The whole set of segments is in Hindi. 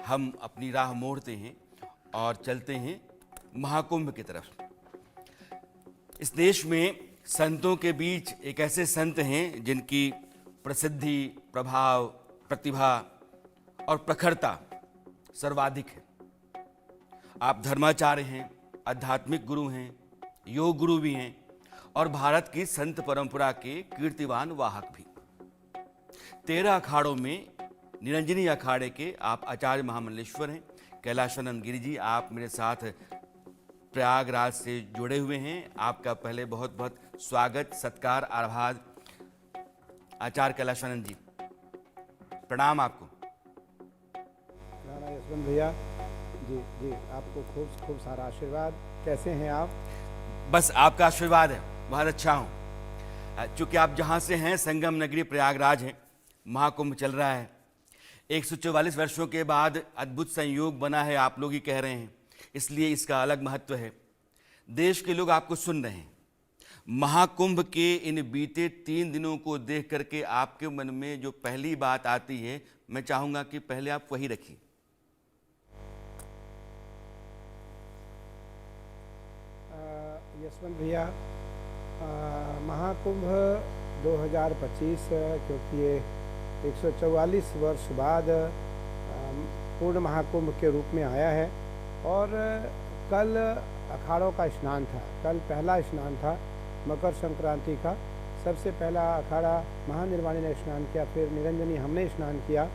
हम अपनी राह मोड़ते हैं और चलते हैं महाकुंभ की तरफ। इस देश में संतों के बीच एक ऐसे संत हैं जिनकी प्रसिद्धि, प्रभाव, प्रतिभा और प्रखरता सर्वाधिक है। आप धर्माचार्य हैं, आध्यात्मिक गुरु हैं, योग गुरु भी हैं और भारत की संत परंपरा के कीर्तिवान वाहक भी। 13 अखाड़ों में निरंजनी अखाड़े के आप आचार्य महामंडलेश्वर हैं। कैलाशानंद गिरि जी, आप मेरे साथ प्रयागराज से जुड़े हुए हैं। आपका पहले बहुत बहुत स्वागत, सत्कार, आभार। आचार्य कैलाशानंद जी, प्रणाम आपको। यशवंत भैया जी जी, आपको खूब खूब सारा आशीर्वाद। कैसे हैं आप? बस आपका आशीर्वाद है, बहुत अच्छा हूँ। चूँकि आप जहाँ से हैं, संगम नगरी प्रयागराज है, महाकुंभ चल रहा है। 144 वर्षों के बाद अद्भुत संयोग बना है, आप लोग ही कह रहे हैं, इसलिए इसका अलग महत्व है। देश के लोग आपको सुन रहे हैं। महाकुंभ के इन बीते 3 दिनों को देख करके आपके मन में जो पहली बात आती है, मैं चाहूँगा कि पहले आप वही रखिए। यशवंत भैया, महाकुंभ 2025 क्योंकि ये 144 वर्ष बाद पूर्ण महाकुंभ के रूप में आया है और कल अखाड़ों का स्नान था। कल पहला स्नान था मकर संक्रांति का। सबसे पहला अखाड़ा महानिर्वाणी ने स्नान किया, फिर निरंजनी हमने स्नान किया।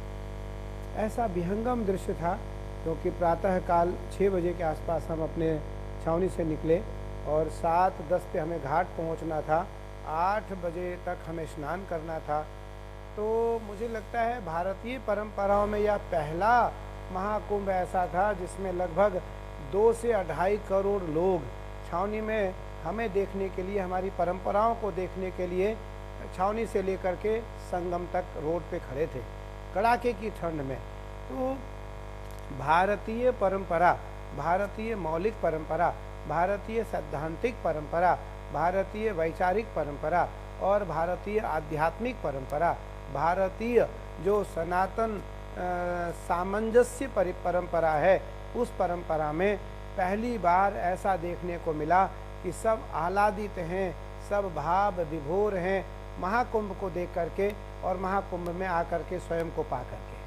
ऐसा विहंगम दृश्य था क्योंकि प्रातः काल 6 बजे के आसपास हम अपने छावनी से निकले और 7:10 पे हमें घाट पहुंचना था। 8 बजे तक हमें स्नान करना था। तो मुझे लगता है भारतीय परंपराओं में यह पहला महाकुंभ ऐसा था जिसमें लगभग 2 से 2.5 करोड़ लोग छावनी में हमें देखने के लिए, हमारी परंपराओं को देखने के लिए छावनी से लेकर के संगम तक रोड पे खड़े थे कड़ाके की ठंड में। तो भारतीय परंपरा, भारतीय मौलिक परंपरा, भारतीय सैद्धांतिक परंपरा, भारतीय वैचारिक परंपरा और भारतीय आध्यात्मिक परंपरा, भारतीय जो सनातन सामंजस्य परंपरा है, उस परंपरा में पहली बार ऐसा देखने को मिला कि सब आह्लादित हैं, सब भाव विभोर हैं महाकुंभ को देख करके और महाकुंभ में आकर के स्वयं को पा करके।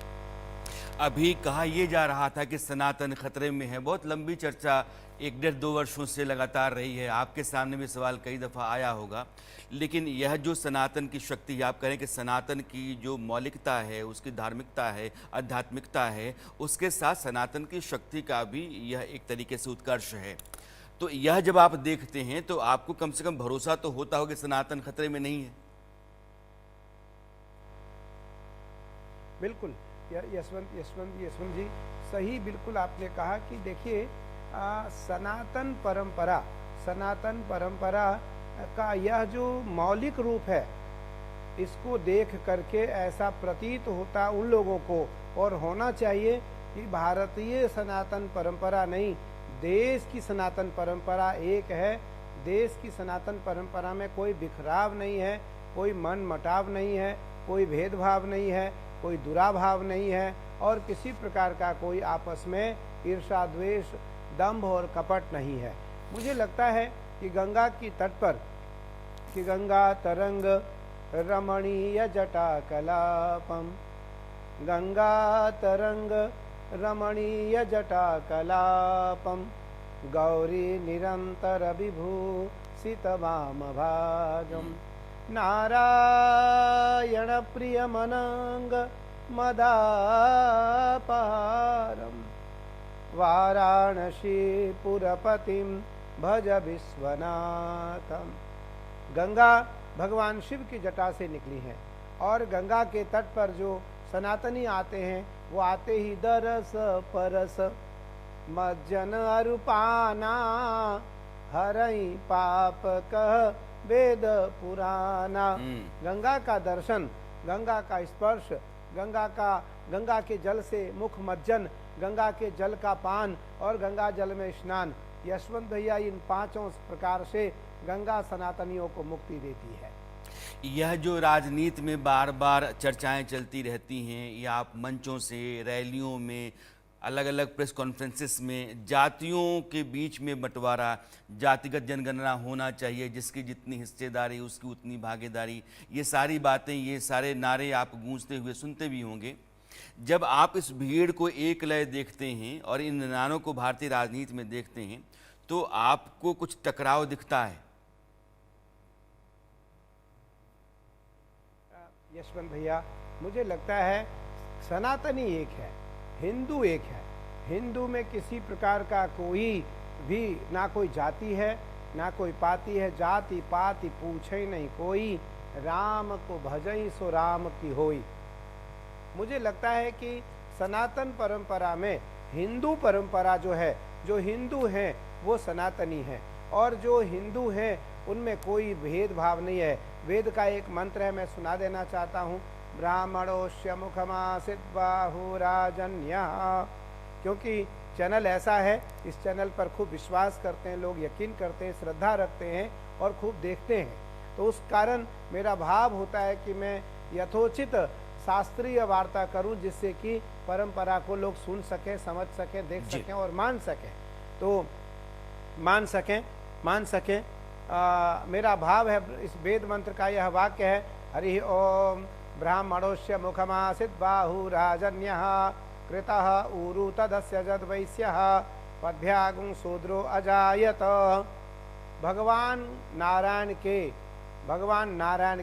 अभी कहा यह जा रहा था कि सनातन खतरे में है। बहुत लंबी चर्चा 1-1.5-2 वर्षों से लगातार रही है। आपके सामने भी सवाल कई दफ़ा आया होगा, लेकिन यह जो सनातन की शक्ति, आप करें कि सनातन की जो मौलिकता है, उसकी धार्मिकता है, आध्यात्मिकता है, उसके साथ सनातन की शक्ति का भी यह एक तरीके से उत्कर्ष है। तो यह जब आप देखते हैं तो आपको कम से कम भरोसा तो होता हो कि सनातन खतरे में नहीं है। बिल्कुल यशवंत जी, सही बिल्कुल आपने कहा कि देखिए सनातन परंपरा का यह जो मौलिक रूप है, इसको देख करके ऐसा प्रतीत होता उन लोगों को, और होना चाहिए कि भारतीय सनातन परंपरा नहीं, देश की सनातन परंपरा एक है। देश की सनातन परंपरा में कोई बिखराव नहीं है, कोई मन मटाव नहीं है, कोई भेदभाव नहीं है, कोई दुराभाव नहीं है और किसी प्रकार का कोई आपस में ईर्षा, द्वेष, दंभ और कपट नहीं है। मुझे लगता है कि गंगा की तट पर, कि गंगा तरंग रमणीय जटा कलापम, गंगा तरंग रमणीय जटा कलापम, गौरी निरंतर विभूषित वाम भागम, नारायण प्रिय मनंग मदापारम, वाराणसी पुरपतिम भज विश्वनाथम। गंगा भगवान शिव की जटा से निकली है और गंगा के तट पर जो सनातनी आते हैं, वो आते ही दरस परस मज्जन अरूपाना, हरई पाप कह वेद पुराना। गंगा का दर्शन, गंगा का स्पर्श, गंगा के जल से मुख मज्जन, गंगा के जल का पान और गंगा जल में स्नान, यशवंत भैया, इन 5 प्रकार से गंगा सनातनियों को मुक्ति देती है। यह जो राजनीति में बार बार चर्चाएं चलती रहती हैं, या आप मंचों से, रैलियों में अलग अलग प्रेस कॉन्फ्रेंसेस में जातियों के बीच में बंटवारा, जातिगत जनगणना होना चाहिए, जिसकी जितनी हिस्सेदारी उसकी उतनी भागीदारी, ये सारी बातें, ये सारे नारे आप गूंजते हुए सुनते भी होंगे। जब आप इस भीड़ को एक लय देखते हैं और इन नारों को भारतीय राजनीति में देखते हैं तो आपको कुछ टकराव दिखता है? यशवंत भैया, मुझे लगता है सनातनी एक है, हिंदू एक है। हिंदू में किसी प्रकार का कोई भी ना कोई जाति है ना कोई पाति है, जाति पाति पूछे ही नहीं कोई, राम को भजई सो राम की होई। मुझे लगता है कि सनातन परंपरा में हिंदू परंपरा जो है, जो हिंदू हैं वो सनातनी है, और जो हिंदू हैं उनमें कोई भेदभाव नहीं है। वेद का एक मंत्र है, मैं सुना देना चाहता हूँ, ब्राह्मणोस्य मुखमासित बाहुराजन्य। क्योंकि चैनल ऐसा है, इस चैनल पर खूब विश्वास करते हैं लोग, यकीन करते हैं, श्रद्धा रखते हैं और खूब देखते हैं, तो उस कारण मेरा भाव होता है कि मैं यथोचित शास्त्रीय वार्ता करूं, जिससे कि परंपरा को लोग सुन सकें, समझ सकें, देख सकें और मान सकें। तो मान सकें मेरा भाव है। इस वेद मंत्र का यह वाक्य है, हरि ओम ब्राह्मणोस्य मुखमासित बाहुराजन्यः कृतः ऊरु तदस्य जद्वैश्यः पद्भ्यागुं शूद्रो अजायत। भगवान नारायण के, भगवान नारायण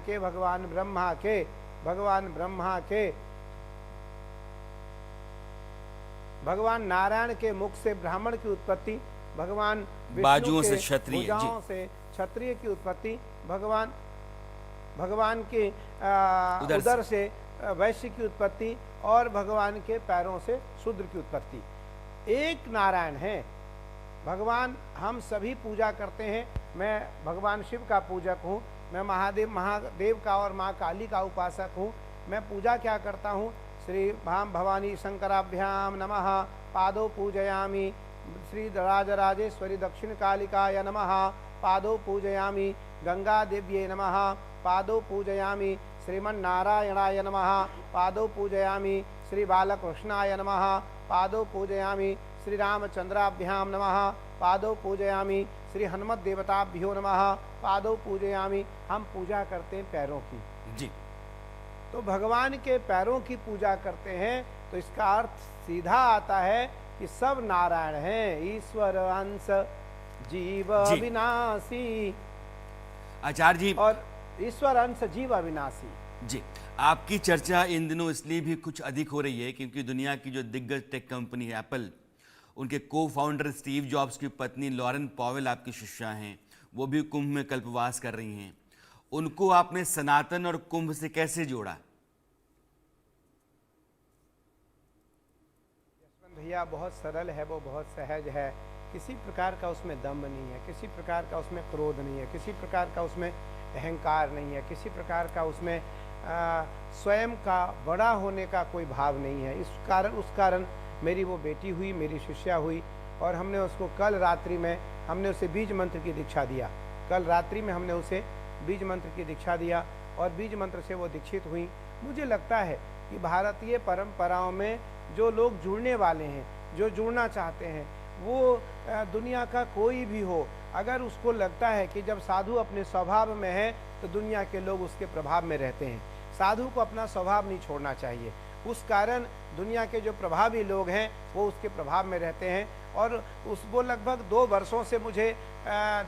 के मुख से ब्राह्मण की उत्पत्ति, भगवान बाजुओं से विष्णु के क्षत्रिय, भुजाओं से क्षत्रिय की उत्पत्ति, भगवान के उदर से वैश्य की उत्पत्ति, और भगवान के पैरों से शूद्र की उत्पत्ति। एक नारायण है भगवान। हम सभी पूजा करते हैं। मैं भगवान शिव का पूजक हूँ, मैं महादेव का और माँ काली का उपासक हूँ। मैं पूजा क्या करता हूँ, श्री भाम भवानी शंकराभ्याम नमः पादौ पूजयामि, श्री राजराजेश्वरी दक्षिण कालिकाय नमः पादौ पूजयामि, गंगा देव्ये नमः पादौ पूजयामि, श्रीमन्नारायणाय नमः पादौ पूजयामि, श्री बालकृष्णाय नमः पादौ पूजयामि, श्री रामचंद्राभ्याम नमः पादौ पूजयामि, श्री हनुमत देवताभ्यो नमः पादौ पूजयामि। हम पूजा करते हैं पैरों की जी। तो भगवान के पैरों की पूजा करते हैं, तो इसका अर्थ सीधा आता है कि सब नारायण हैं, ईश्वर अंश जीव अविनाशी। आचार्य जी, और ईश्वर अंश जीव अविनाशी। जी, आपकी चर्चा इन दिनों इसलिए भी कुछ अधिक हो रही है क्योंकि दुनिया की जो दिग्गज टेक कंपनी है एप्पल, उनके को फाउंडर स्टीव जॉब्स की पत्नी लॉरेन पॉवेल आपकी शिष्या हैं, वो भी कुंभ में कल्पवास कर रही हैं। उनको आपने सनातन और कुंभ से कैसे जोड़ा? भैया बहुत सरल है, वो बहुत सहज है, किसी प्रकार का उसमें दम्भ नहीं है, किसी प्रकार का उसमें क्रोध नहीं है, किसी प्रकार का उसमें अहंकार नहीं है, किसी प्रकार का उसमें स्वयं का बड़ा होने का कोई भाव नहीं है। उस कारण मेरी वो बेटी हुई, मेरी शिष्या हुई, और हमने उसको कल रात्रि में हमने उसे बीज मंत्र की दीक्षा दिया। कल रात्रि में हमने उसे बीज मंत्र की दीक्षा दिया और बीज मंत्र से वो दीक्षित हुई। मुझे लगता है कि भारतीय परंपराओं में जो लोग जुड़ने वाले हैं, जो जुड़ना चाहते हैं, वो दुनिया का कोई भी हो, अगर उसको लगता है कि जब साधु अपने स्वभाव में है तो दुनिया के लोग उसके प्रभाव में रहते हैं। साधु को अपना स्वभाव नहीं छोड़ना चाहिए। उस कारण दुनिया के जो प्रभावी लोग हैं वो उसके प्रभाव में रहते हैं। और वो लगभग 2 वर्षों से मुझे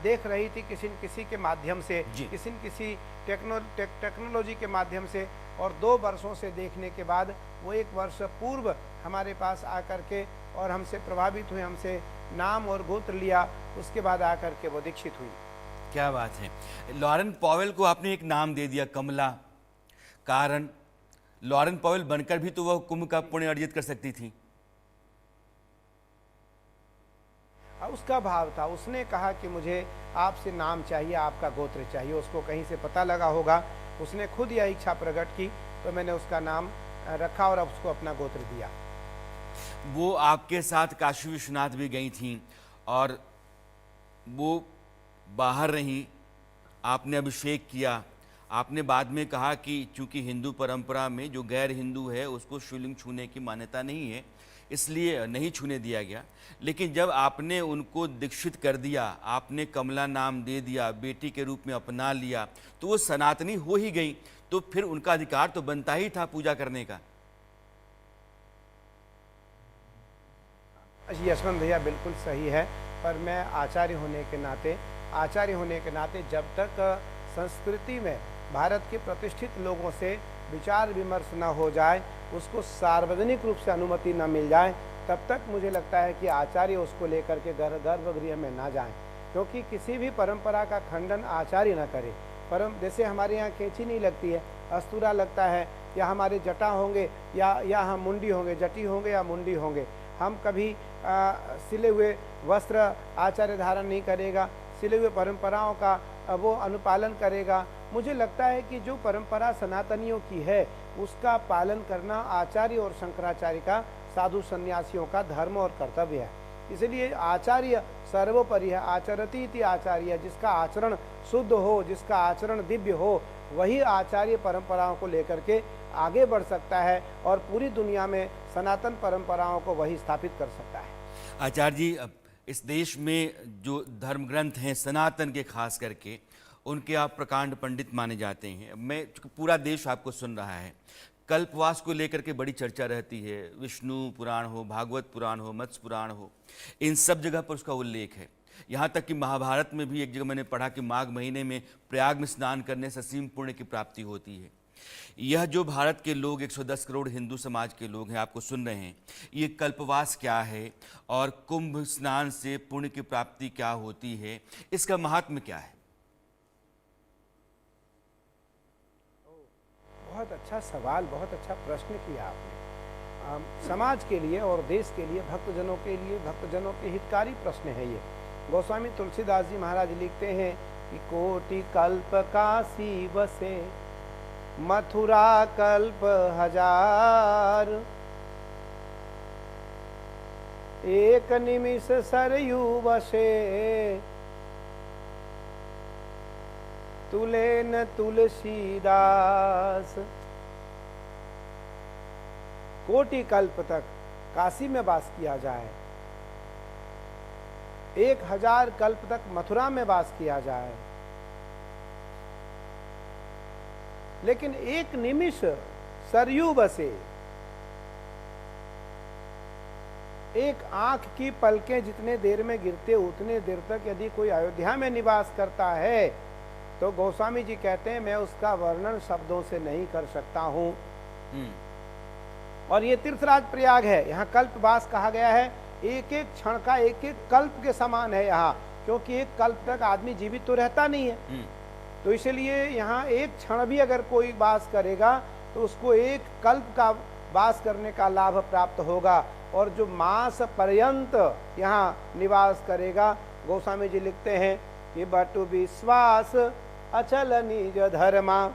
देख रही थी किसी न किसी के माध्यम से, किसी न किसी टेक्नोलॉजी के माध्यम से, और 2 वर्षों से देखने के बाद वो 1 वर्ष पूर्व हमारे पास आकर के और हमसे प्रभावित हुए, हमसे नाम और गोत्र लिया, उसके बाद आकर के वो दीक्षित हुई। क्या बात है। लॉरेन पॉवेल को आपने एक नाम दे दिया, कमला। कारण लॉरेन पॉवेल बनकर भी तो वह कुंभ का पुण्य अर्जित कर सकती थी। उसका भाव था, उसने कहा कि मुझे आपसे नाम चाहिए, आपका गोत्र चाहिए। उसको कहीं से पता लगा होगा, उसने खुद यह इच्छा प्रकट की, तो मैंने उसका नाम रखा और उसको अपना गोत्र दिया। वो आपके साथ काशी विश्वनाथ भी गई थीं और वो बाहर रहीं, आपने अभिषेक किया। आपने बाद में कहा कि चूंकि हिंदू परंपरा में जो गैर हिंदू है उसको शिवलिंग छूने की मान्यता नहीं है, इसलिए नहीं छूने दिया गया। लेकिन जब आपने उनको दीक्षित कर दिया, आपने कमला नाम दे दिया, बेटी के रूप में अपना लिया, तो वो सनातनी हो ही गई, तो फिर उनका अधिकार तो बनता ही था पूजा करने का। यशवंत भैया बिल्कुल सही है, पर मैं आचार्य होने के नाते जब तक संस्कृति में भारत के प्रतिष्ठित लोगों से विचार विमर्श न हो जाए, उसको सार्वजनिक रूप से अनुमति न मिल जाए, तब तक मुझे लगता है कि आचार्य उसको लेकर के गर्भगृह में ना जाएं, क्योंकि किसी भी परंपरा का खंडन आचार्य न करे। जैसे हमारे यहाँ कैंची नहीं लगती है, अस्तूरा लगता है, या हमारे जटा होंगे या हम मुंडी होंगे, जटी होंगे या मुंडी होंगे। हम कभी सिले हुए वस्त्र आचार्य धारण नहीं करेगा, सिले हुए परंपराओं का वो अनुपालन करेगा। मुझे लगता है कि जो परंपरा सनातनियों की है उसका पालन करना आचार्य और शंकराचार्य का, साधु सन्यासियों का धर्म और कर्तव्य है। इसलिए आचार्य सर्वोपरि है। आचरती इति आचार्य, जिसका आचरण शुद्ध हो, जिसका आचरण दिव्य हो, वही आचार्य परंपराओं को लेकर के आगे बढ़ सकता है और पूरी दुनिया में सनातन परंपराओं को वही स्थापित कर सकता है। आचार्य जी, इस देश में जो धर्म ग्रंथ हैं सनातन के, खास करके उनके आप प्रकांड पंडित माने जाते हैं। मैं, पूरा देश आपको सुन रहा है, कल्पवास को लेकर के बड़ी चर्चा रहती है। विष्णु पुराण हो, भागवत पुराण हो, मत्स्य पुराण हो, इन सब जगह पर उसका उल्लेख है। यहाँ तक कि महाभारत में भी एक जगह मैंने पढ़ा कि माघ महीने में प्रयाग में स्नान करने से असीम पुण्य की प्राप्ति होती है। यह जो भारत के लोग 110 करोड़ हिंदू समाज के लोग हैं आपको सुन रहे हैं, ये कल्पवास क्या है और कुंभ स्नान से पुण्य की प्राप्ति क्या होती है, इसका महात्म्य क्या है? बहुत अच्छा सवाल, बहुत अच्छा प्रश्न किया आपने। समाज के लिए और देश के लिए, भक्तजनों के लिए, भक्तजनों के हितकारी प्रश्न है ये। गोस्वामी तुलसीदास जी महाराज लिखते हैं कि कोटि कल्प काशी बसे, मथुरा कल्प हजार, एक निमिष सरयू बसे, तुलेन तुलसीदास। कोटि कल्प तक काशी में वास किया जाए, 1000 कल्प तक मथुरा में वास किया जाए, लेकिन एक निमिष सरयू बसे, एक आंख की पलकें जितने देर में गिरते उतने देर तक यदि कोई अयोध्या में निवास करता है तो गोस्वामी जी कहते हैं मैं उसका वर्णन शब्दों से नहीं कर सकता हूं। और ये तीर्थराज प्रयाग है, यहाँ कल्पवास कहा गया है। एक एक क्षण का एक एक कल्प के समान है यहाँ, क्योंकि एक कल्प तक आदमी जीवित तो रहता नहीं है। तो इसलिए यहाँ एक क्षण भी अगर कोई वास करेगा तो उसको एक कल्प का वास करने का लाभ प्राप्त होगा। और जो मास पर्यंत यहाँ निवास करेगा, गोस्वामी जी लिखते हैं कि बटु विश्वास अचल निज धर्मा,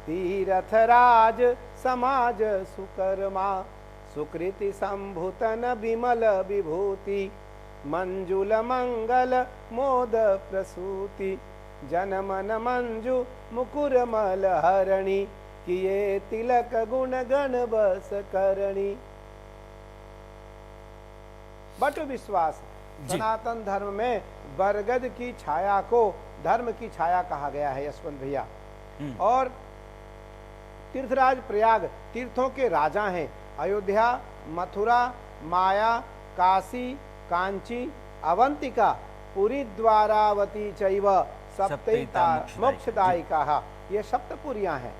तीरथ राज समाज सुकर्मा, सुकृति संभूतन विमल विभूति, मंजुल मंगल मोद प्रसूति, जनमन मंजु मुकुर मल हरणी, किए तिलक गुण गण बस करणी। बट विश्वास, सनातन धर्म में बरगद की छाया को धर्म की छाया कहा गया है यशवंत भैया। और तीर्थराज प्रयाग तीर्थों के राजा हैं। अयोध्या, मथुरा, माया, काशी, कांची, अवंतिका, पुरी, द्वारावती चैव सप्तैता मोक्षदायिका, ये सप्तपुरियां हैं,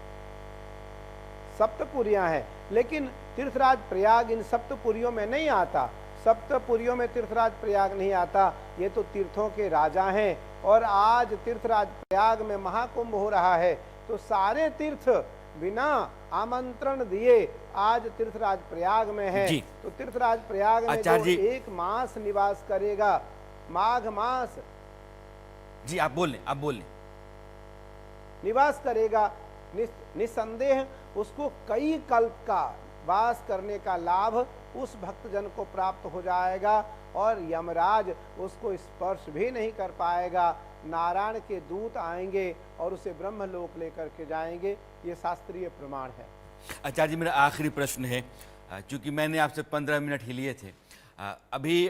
सप्तपुरियां हैं। लेकिन तीर्थराज प्रयाग इन सप्तपुरियों में नहीं आता, सप्तपुरियों में तीर्थराज प्रयाग नहीं आता। ये तो तीर्थों के राजा हैं। और आज तीर्थराज प्रयाग में महाकुंभ हो रहा है, तो सारे तीर्थ बिना आमंत्रण दिए आज तीर्थराज प्रयाग में है। तो तीर्थराज प्रयाग में जो एक मास निवास करेगा, माघ मास, जी आप बोल लें, निवास करेगा, निसंदेह उसको कई कल्प का वास करने का लाभ उस भक्तजन को प्राप्त हो जाएगा और यमराज उसको स्पर्श भी नहीं कर पाएगा। नारायण के दूत आएंगे और उसे ब्रह्मलोक लेकर के जाएंगे। ये शास्त्रीय प्रमाण है। आचार्य जी, मेरा आखिरी प्रश्न है, चूँकि मैंने आपसे 15 मिनट ही लिए थे, अभी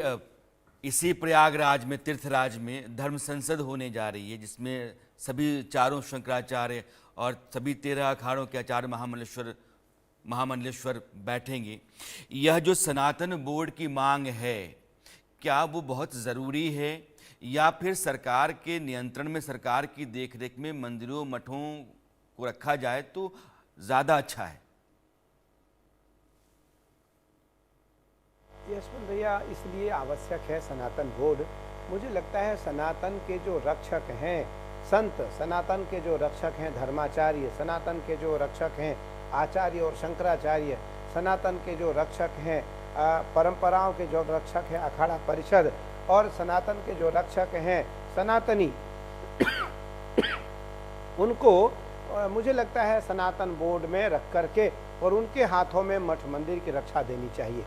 इसी प्रयागराज में, तीर्थराज में धर्म संसद होने जा रही है, जिसमें सभी चारों शंकराचार्य और सभी 13 अखाड़ों के आचार्य महामंडलेश्वर बैठेंगे। यह जो सनातन बोर्ड की मांग है, क्या वो बहुत ज़रूरी है, या फिर सरकार के नियंत्रण में, सरकार की देखरेख में मंदिरों मठों को रखा जाए तो ज़्यादा अच्छा है? यशवंत भैया, इसलिए आवश्यक है सनातन बोर्ड। मुझे लगता है सनातन के जो रक्षक हैं संत, सनातन के जो रक्षक हैं धर्माचार्य, सनातन के जो रक्षक हैं आचार्य और शंकराचार्य, सनातन के जो रक्षक हैं परंपराओं के जो रक्षक हैं अखाड़ा परिषद, और सनातन के जो रक्षक हैं सनातनी, उनको मुझे लगता है सनातन बोर्ड में रख करके और उनके हाथों में मठ मंदिर की रक्षा देनी चाहिए।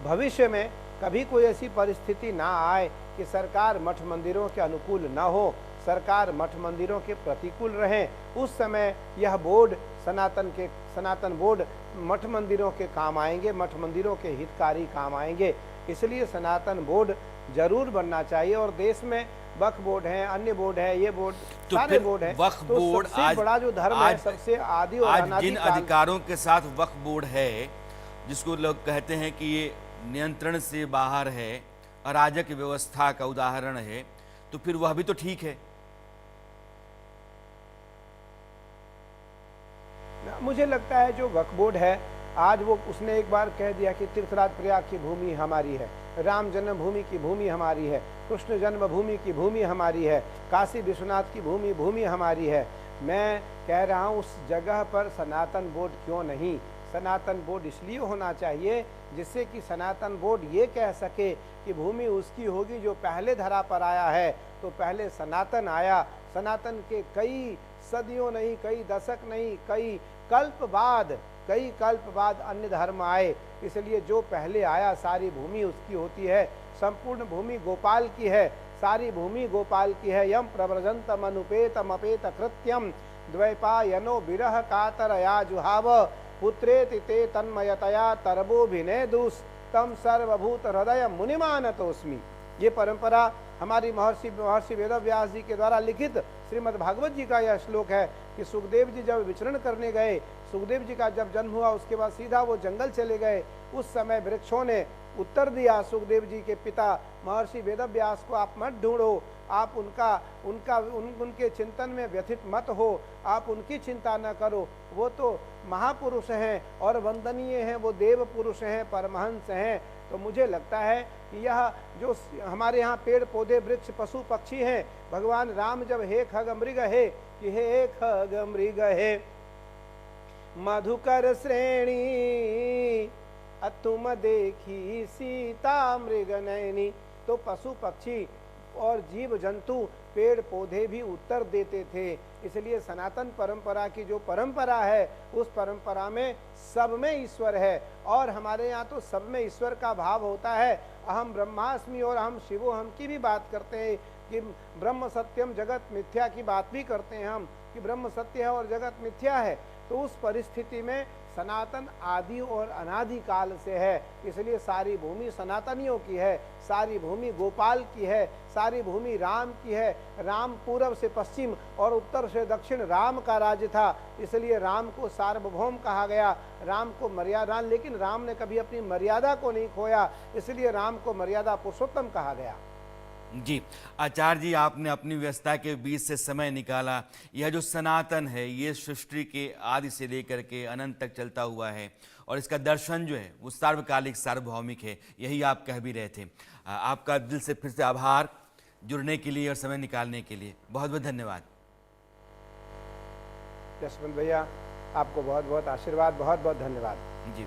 भविष्य में कभी कोई ऐसी परिस्थिति ना आए कि सरकार मठ मंदिरों के अनुकूल ना हो, सरकार मठ मंदिरों के प्रतिकूल रहे, उस समय यह बोर्ड सनातन बोर्ड मठ मंदिरों के काम आएंगे, मठ मंदिरों के हितकारी काम आएंगे। इसलिए सनातन बोर्ड जरूर बनना चाहिए। और देश में वक्फ बोर्ड है, अन्य बोर्ड है, ये बोर्ड तो सारे बोर्ड है, वक्फ तो बोर्ड सबसे बड़ा जो धर्म है, सबसे आदि और आज अनादि जिन अधिकारों के साथ वक्फ बोर्ड है, जिसको लोग कहते हैं कि ये नियंत्रण से बाहर है, अराजक व्यवस्था का उदाहरण है, तो फिर वह भी तो ठीक है। मुझे लगता है जो वक्फ बोर्ड है आज वो उसने एक बार कह दिया कि तीर्थराज प्रयाग की भूमि हमारी है, राम जन्मभूमि की भूमि हमारी है, कृष्ण जन्मभूमि की भूमि हमारी है, काशी विश्वनाथ की भूमि हमारी है। मैं कह रहा हूँ उस जगह पर सनातन बोर्ड क्यों नहीं? सनातन बोर्ड इसलिए होना चाहिए जिससे कि सनातन बोर्ड ये कह सके कि भूमि उसकी होगी जो पहले धरा पर आया है। तो पहले सनातन आया, सनातन के कई सदियों नहीं, कई दशक नहीं, कई कल्प बाद अन्य धर्म आए। इसलिए जो पहले आया सारी भूमि उसकी होती है, संपूर्ण भूमि गोपाल की है, सारी भूमि गोपाल की है। यम प्रव्रजंतम अनुपेतम अपेत कृत्यम द्वैपायनो विरह कातरया जुहाव पुत्रेति ते तन्मयतया तरबोभिनेदुस तम सर्वभूत हृदय मुनिमानतोस्मि। ये परंपरा हमारी महर्षि वेदव्यास जी के द्वारा लिखित श्रीमद् भागवत जी का यह श्लोक है कि सुखदेव जी जब विचरण करने गए, सुखदेव जी का जब जन्म हुआ उसके बाद सीधा वो जंगल चले गए। उस समय वृक्षों ने उत्तर दिया सुखदेव जी के पिता महर्षि वेदव्यास को, आप मत ढूंढो, आप उनके चिंतन में व्यथित मत हो, आप उनकी चिंता न करो, वो तो महापुरुष हैं और वंदनीय हैं, वो देव पुरुष हैं, परमहंस हैं। तो मुझे लगता है कि यह जो हमारे यहाँ पेड़ पौधे वृक्ष पशु पक्षी हैं, भगवान राम जब हे खग मृग है कि हे खग मृग है मधुकर श्रेणी तुम देखी सीता मृग नयनी, तो पशु पक्षी और जीव जंतु पेड़ पौधे भी उत्तर देते थे। इसलिए सनातन परंपरा की जो परंपरा है उस परंपरा में सब में ईश्वर है, और हमारे यहाँ तो सब में ईश्वर का भाव होता है। अहम ब्रह्मास्मि और अहम शिवो हम की भी बात करते हैं कि ब्रह्म सत्यम जगत मिथ्या की बात भी करते हैं हम कि ब्रह्म सत्य है और जगत मिथ्या है। तो उस परिस्थिति में सनातन आदि और अनादि काल से है, इसलिए सारी भूमि सनातनियों की है, सारी भूमि गोपाल की है, सारी भूमि राम की है। राम पूर्व से पश्चिम और उत्तर से दक्षिण राम का राज्य था, इसलिए राम को सार्वभौम कहा गया, राम को मर्यादा, लेकिन राम ने कभी अपनी मर्यादा को नहीं खोया, इसलिए राम को मर्यादा पुरुषोत्तम कहा गया। जी आचार्य जी, आपने अपनी व्यस्तता के बीच से समय निकाला। यह जो सनातन है ये सृष्टि के आदि से लेकर के अनंत तक चलता हुआ है, और इसका दर्शन जो है वो सार्वकालिक सार्वभौमिक है, यही आप कह भी रहे थे। आपका दिल से फिर से आभार जुड़ने के लिए और समय निकालने के लिए, बहुत बहुत धन्यवाद। यशवंत भैया, आपको बहुत बहुत आशीर्वाद, बहुत बहुत धन्यवाद। जी।